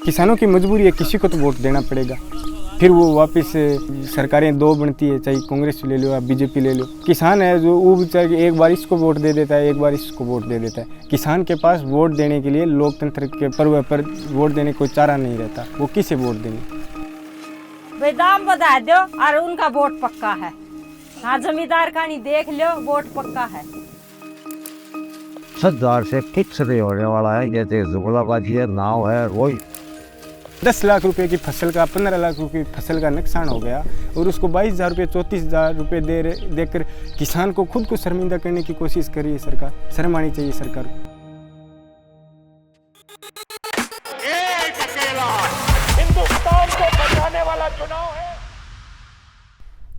किसानों की मजबूरी है, किसी को तो वोट देना पड़ेगा। फिर वो वापस सरकारें दो बनती है, चाहे कांग्रेस ले लो या बीजेपी ले लो। किसान है जो वो बेचारे एक बार इसको वोट दे देता है, एक बार इसको वोट दे देता है। किसान के पास वोट देने के लिए लोकतंत्र के पर्व पर वोट देने कोई चारा नहीं रहता, वो किसे वोट देंगे। भाई दाम बता दो और उनका वोट पक्का है। हाँ, जमींदार का नहीं देख लो, वोट पक्का है। 10,000 से फिक्स नहीं होने वाला है। जैसे जुगलाबाजी है, नाव है, वही 10 लाख रुपए की फसल का 15 लाख रुपए की फसल का नुकसान हो गया और उसको 22,000 रुपये 34,000 रुपये देकर किसान को खुद को शर्मिंदा करने की कोशिश कर रही है सरकार। शर्म आनी चाहिए सरकार को। एक अकेला हिंदुस्तान को बचाने वाला चुनाव है।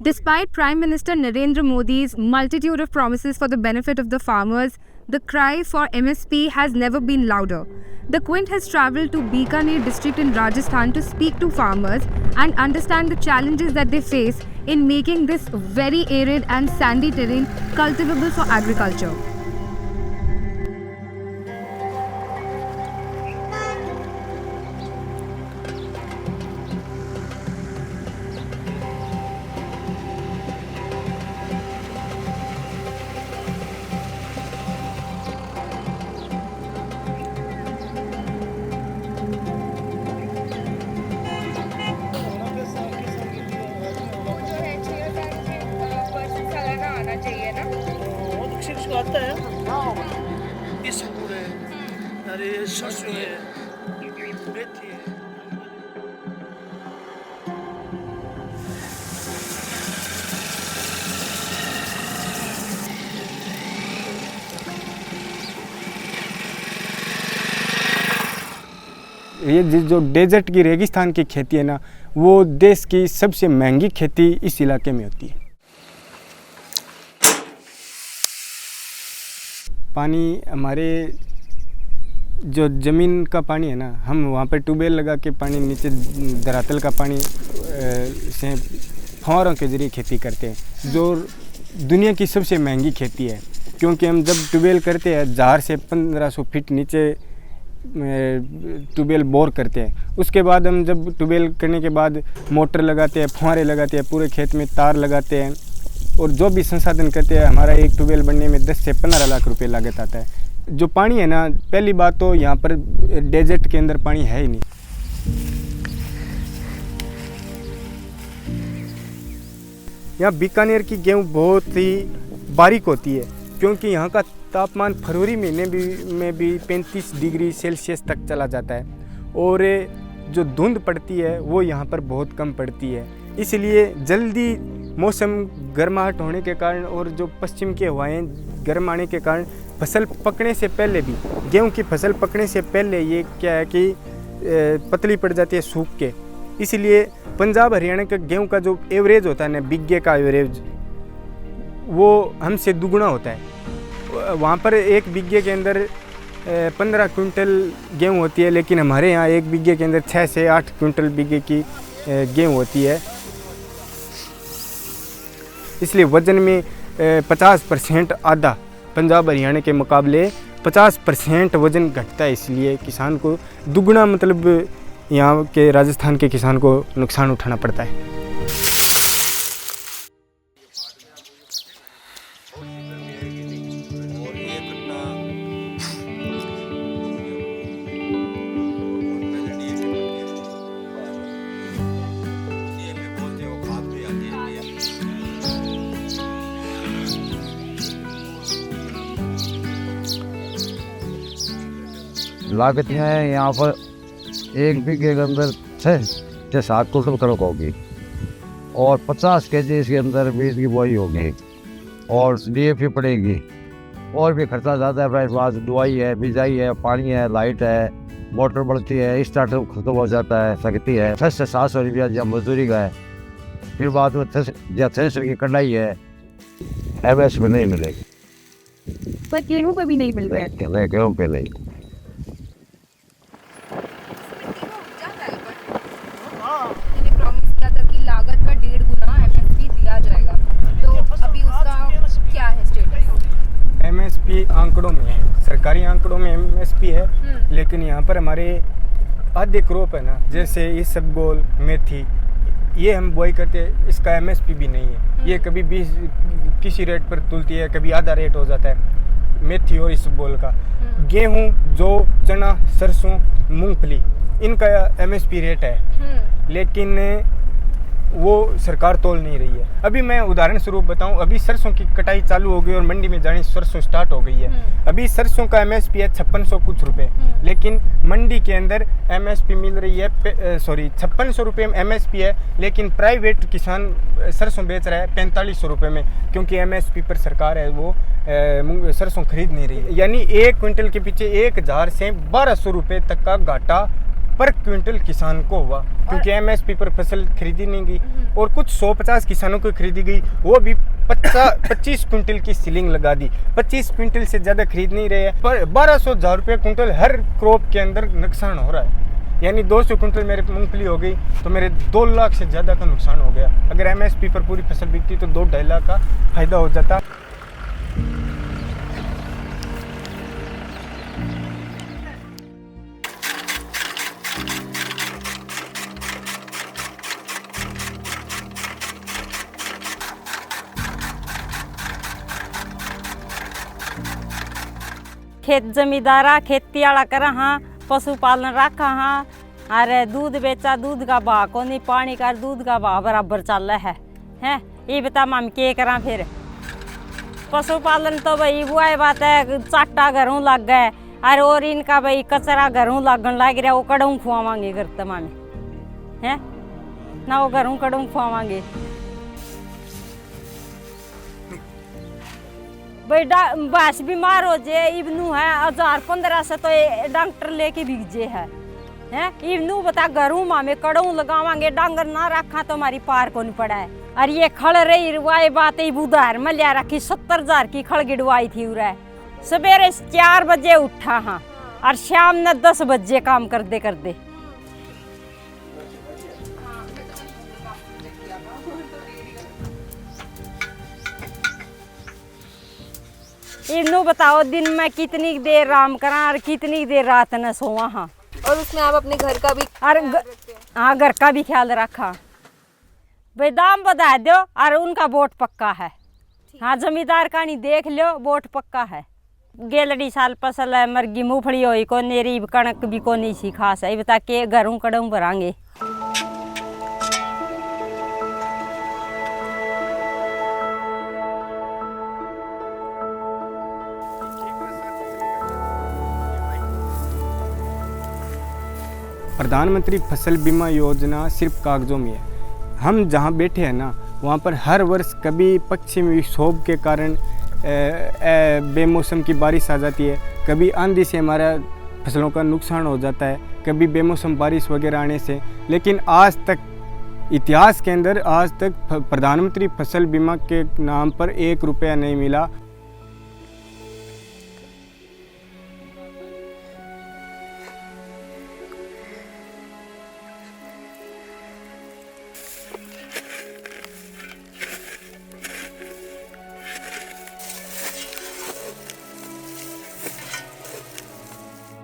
Despite Prime Minister Narendra Modi's multitude of promises for the benefit of the farmers, the cry for MSP has never been louder. The Quint has travelled to Bikaner district in Rajasthan to speak to farmers and understand the challenges that they face in making this very arid and sandy terrain cultivable for agriculture. आता है इसकुर है, अरे सरसों है, मेथी है। ये जो desert की रेगिस्तान की खेती है ना, वो देश की सबसे महंगी खेती इस इलाके में होती है। पानी हमारे जो ज़मीन का पानी है ना, हम वहाँ पर ट्यूबवेल लगा के पानी नीचे धरातल का पानी से फव्वारों के ज़रिए खेती करते हैं, जो दुनिया की सबसे महंगी खेती है। क्योंकि हम जब ट्यूबवेल करते हैं 1000 से 1500 फीट नीचे ट्यूबवेल बोर करते हैं। उसके बाद हम जब ट्यूबवेल करने के बाद मोटर लगाते हैं, फव्वारे लगाते हैं, पूरे खेत में तार लगाते हैं और जो भी संसाधन करते हैं, हमारा एक ट्यूबवेल बनने में 10 से 15 लाख रुपए लागत आता है। जो पानी है ना, पहली बात तो यहाँ पर डेजर्ट के अंदर पानी है ही नहीं। यहाँ बीकानेर की गेहूँ बहुत ही बारीक होती है, क्योंकि यहाँ का तापमान फरवरी महीने में भी 35 डिग्री सेल्सियस तक चला जाता है और जो धुंध पड़ती है वो यहाँ पर बहुत कम पड़ती है। इसलिए जल्दी मौसम गर्माहट होने के कारण और जो पश्चिम की हवाएं गर्म आने के कारण फसल पकने से पहले भी, गेहूं की फसल पकने से पहले ये क्या है कि पतली पड़ जाती है सूख के। इसलिए पंजाब हरियाणा का गेहूं का जो एवरेज होता है ना, बिग्गे का एवरेज, वो हमसे दुगुना होता है। वहाँ पर एक बिग्गे के अंदर 15 क्विंटल गेहूं होती है, लेकिन हमारे यहाँ एक बिग्गे के अंदर 6 से 8 क्विंटल बिग्गे की गेहूं होती है। इसलिए वज़न में 50% आधा पंजाब हरियाणा के मुकाबले 50% वज़न घटता है। इसलिए किसान को दुगना, मतलब यहाँ के राजस्थान के किसान को नुकसान उठाना पड़ता है। लागत है यहाँ पर एक बीघे के अंदर 6 से 7 कुंटल कणक होगी और 50 केजी इसके अंदर बीज की बुआई होगी और DAP पड़ेगी। और भी खर्चा ज़्यादा है, प्राइस बाद दवाई है, बिजाई है, पानी है, लाइट है, मोटर बढ़ती है, स्टार्टर खत्म हो जाता है, सकती है। 6 से 700 रुपया जब मजदूरी का है, फिर बाद में थ्रेशर की कटाई है, MS में नहीं मिलेगी। पर गेहूं पे भी नहीं मिल रहा है। गेहूँ पे नहीं। लागत का 1.5 गुना MSP दिया जाएगा, तो अभी उसका क्या है स्टेटस? MSP आंकड़ों में है, सरकारी आंकड़ों में MSP है, लेकिन यहाँ पर हमारे आधे क्रॉप है ना, जैसे इसबगोल, मेथी, ये हम बुआई करते हैं, इसका एमएसपी भी नहीं है। ये कभी 20 किसी रेट पर तुलती है, कभी आधा रेट हो जाता है मेथी और इसबगोल का। गेहूं, जौ, चना, सरसों, मूंगफली, इनका एमएसपी रेट है, लेकिन वो सरकार तोल नहीं रही है। अभी मैं उदाहरण स्वरूप बताऊं, अभी सरसों की कटाई चालू हो गई और मंडी में जानी सरसों स्टार्ट हो गई है। अभी सरसों का एमएसपी है 5600 कुछ रुपए, लेकिन मंडी के अंदर एमएसपी मिल रही है 5600 रुपये एमएसपी है, लेकिन प्राइवेट किसान सरसों बेच रहा है 4500 रुपये में, क्योंकि एमएसपी पर सरकार है वो सरसों खरीद नहीं रही है। यानी 1 क्विंटल के पीछे 1000 से 1200 रुपये तक का घाटा पर क्विंटल किसान को हुआ, क्योंकि एमएसपी पर फसल खरीदी नहीं गई। और कुछ 150 किसानों को खरीदी गई, वो भी 25 क्विंटल की सीलिंग लगा दी, 25 क्विंटल से ज़्यादा खरीद नहीं रहे हैं, पर 1200 रुपये क्विंटल हर क्रॉप के अंदर नुकसान हो रहा है। यानी 200 क्विंटल मेरे मूंगफली हो गई तो मेरे 2 लाख से ज़्यादा का नुकसान हो गया। अगर एमएसपी पर पूरी फसल बिकती तो 2-2.5 लाख का फायदा हो जाता। खेत जमींदारा खेती आला करा हाँ, पशुपालन रखा हाँ, अरे दूध बेचा, दूध का भाव को नहीं, पानी का दूध का भाव बराबर चल रहा है हैं। ये बता हम क्या करा फिर। पशुपालन तो भाई वो बात है, चाटा घरों लग गए, अरे और इनका भाई कचरा घरों लगन लग रहा, वो कड़ों खुआवांगे करते मामे हैं ना, वो घरों कड़ों खुआवांगे भाई। बास बीमार हो जाए इबनू है 1000-1500 से तो डॉक्टर लेके बिक है हैं। इबनू बता घरों मामे कड़ों लगावांगे, डांगर ना रखा तो हमारी पार को नहीं पड़ा है। और ये खड़ रही रुआई बात बुधार में लिया रखी 70,000 की खड़ गिड़वाई थी उरा। सवेरे 4 बजे उठा हाँ, और शाम ने 10 बजे काम करते करते। इन्हों बताओ दिन में कितनी देर आराम करा और कितनी देर रात न सोवा हाँ। और उसमें आप अपने घर का भी और हाँ, घर का भी ख्याल रखा भाई। दाम बता दो और उनका वोट पक्का है हाँ। जमींदार का नहीं देख लो, वोट पक्का है। गेलड़ी साल फसल है, मरगी मूंगफली होई को, नेरी कणक भी को नहीं सी खास है। बता के घरों कड़ों भरांगे। प्रधानमंत्री फसल बीमा योजना सिर्फ कागजों में है। हम जहाँ बैठे हैं ना, वहाँ पर हर वर्ष कभी पश्चिमी विक्षोभ के कारण बेमौसम की बारिश आ जाती है, कभी आंधी से हमारा फसलों का नुकसान हो जाता है, कभी बेमौसम बारिश वगैरह आने से। लेकिन आज तक इतिहास के अंदर आज तक प्रधानमंत्री फसल बीमा के नाम पर 1 रुपया नहीं मिला।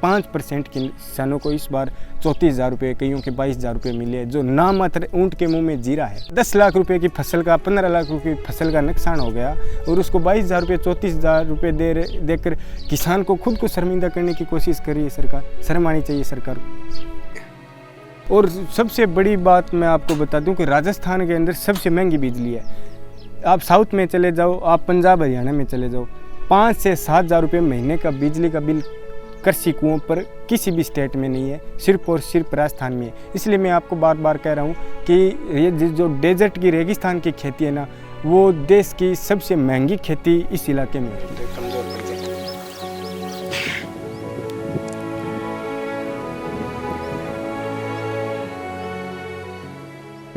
पाँच 5% किसानों को इस बार 34,000 रुपये, कईयों के 22,000 रुपये मिले, जो नामात्र ऊँट के मुंह में जीरा है। 10 लाख रुपए की फसल का 15 लाख रुपए की फसल का नुकसान हो गया, और उसको 22,000 रुपये 34,000 रुपये देकर किसान को खुद को शर्मिंदा करने की कोशिश कर रही है सरकार। शर्म आनी चाहिए सरकार को। और सबसे बड़ी बात मैं आपको बता दूं कि राजस्थान के अंदर सबसे महंगी बिजली है। आप साउथ में चले जाओ, आप पंजाब हरियाणा में चले जाओ, 5 से 7,000 रुपये महीने का बिजली का बिल कृषि कुओं पर किसी भी स्टेट में नहीं है, सिर्फ और सिर्फ राजस्थान में है। इसलिए मैं आपको बार बार कह रहा हूँ कि ये जो डेजर्ट की रेगिस्तान की खेती है ना, वो देश की सबसे महंगी खेती इस इलाके में होती है।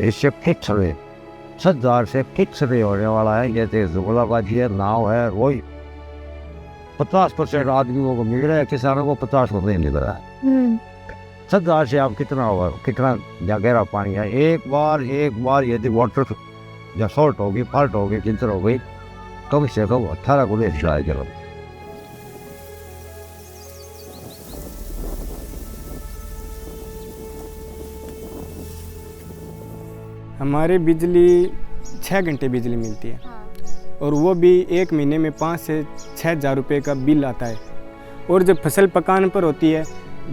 इससे फिक्स रहे 7,000 से फिक्स रहे होने वाला है। जैसे जुगलाबाजी है, नाव है, वही 50% आदमियों को मिल रहा है, किसानों को 50 रुपये मिल रहा है। 7,000 से आप कितना होगा, कितना गहरा पानी है। एक बार यदि वाटर या शॉर्ट होगी, फॉल्ट होगी, किंतर हो गई, कम से कम 18 को ले जाए चलो। हमारे बिजली 6 घंटे बिजली मिलती है और वो भी एक महीने में 5 से 6 हज़ार रुपये का बिल आता है। और जब फसल पकाने पर होती है,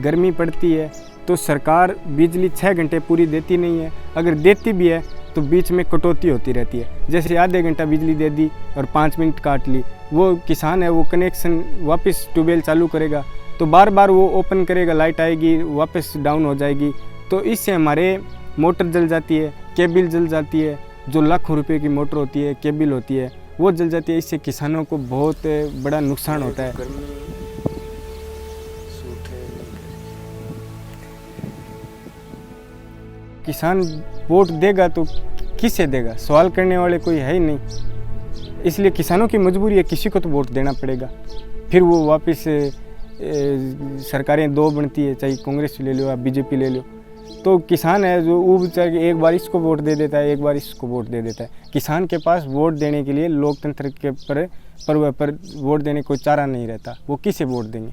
गर्मी पड़ती है, तो सरकार बिजली 6 घंटे पूरी देती नहीं है। अगर देती भी है तो बीच में कटौती होती रहती है, जैसे आधे घंटा बिजली दे दी और 5 मिनट काट ली। वो किसान है, वो कनेक्शन वापस ट्यूबवेल चालू करेगा तो बार बार वो ओपन करेगा, लाइट आएगी, वापस डाउन हो जाएगी। तो इससे हमारे मोटर जल जाती है, केबल जल जाती है, जो लाखों रुपए की मोटर होती है, केबल होती है, वो जल जाती है। इससे किसानों को बहुत बड़ा नुकसान होता है। किसान वोट देगा तो किसे देगा? सवाल करने वाले कोई है ही नहीं। इसलिए किसानों की मजबूरी है, किसी को तो वोट देना पड़ेगा। फिर वो वापस सरकारें 2 बनती है, चाहे कांग्रेस ले लो या बीजेपी ले लो, तो किसान है जो वो चाहे एक बार इसको वोट दे देता है, एक बार इसको वोट दे देता है। किसान के पास वोट देने के लिए लोकतंत्र के पर वोट देने कोई चारा नहीं रहता। वो किसे वोट देंगे?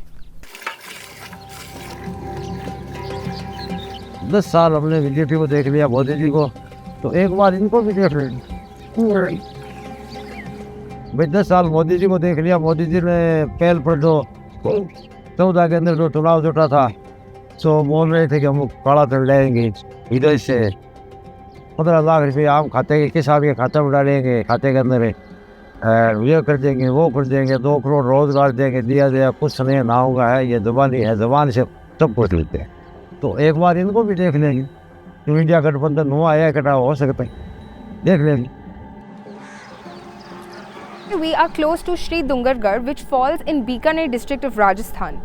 10 साल हमने बीजेपी को देख लिया, मोदी जी को, तो एक बार इनको भी देख लेंगे भाई। 10 साल मोदी जी को देख लिया। मोदी जी ने पहल पर जो 14 के अंदर जो चुनाव जुटा था, तो बोल रहे थे कि हम काला धन लेंगे इधर से 15 लाख रुपये आम खाते के किसान के खाते में डालेंगे, खाते के अंदर ये कर देंगे, वो कर देंगे, 2 करोड़ रोजगार देंगे, दिया कुछ नहीं ना होगा है। ये ज़बानी है, ज़बान से सब कुछ लेते हैं। तो एक बार इनको भी देख लेंगे। जो इंडिया गठबंधन हुआ है, इकट्ठा हो सकते हैं, देख लेंगे। We are close to Sri Dungargarh, which falls in Bikaner district of Rajasthan.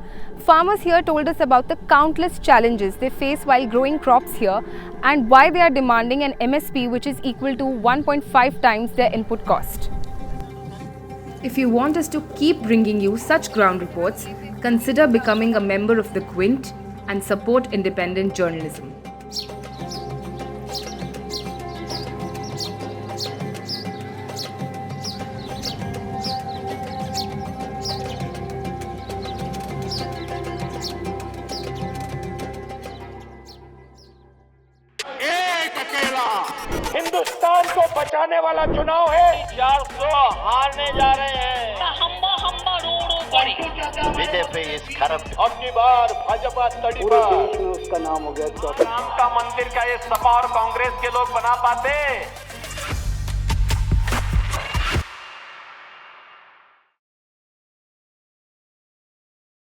Farmers here told us about the countless challenges they face while growing crops here and why they are demanding an MSP which is equal to 1.5 times their input cost. If you want us to keep bringing you such ground reports, consider becoming a member of the Quint and support independent journalism. Hindustan को बचाने वाला चुनाव है। 400 हारने जा रहे हैं। हम्बा हम्बा रो बड़ी बीजेपी इस खरब अगली बार भाजपा तड़ीपा उसका नाम हो गया। राम का मंदिर का ये सपा और कांग्रेस के लोग बना पाते।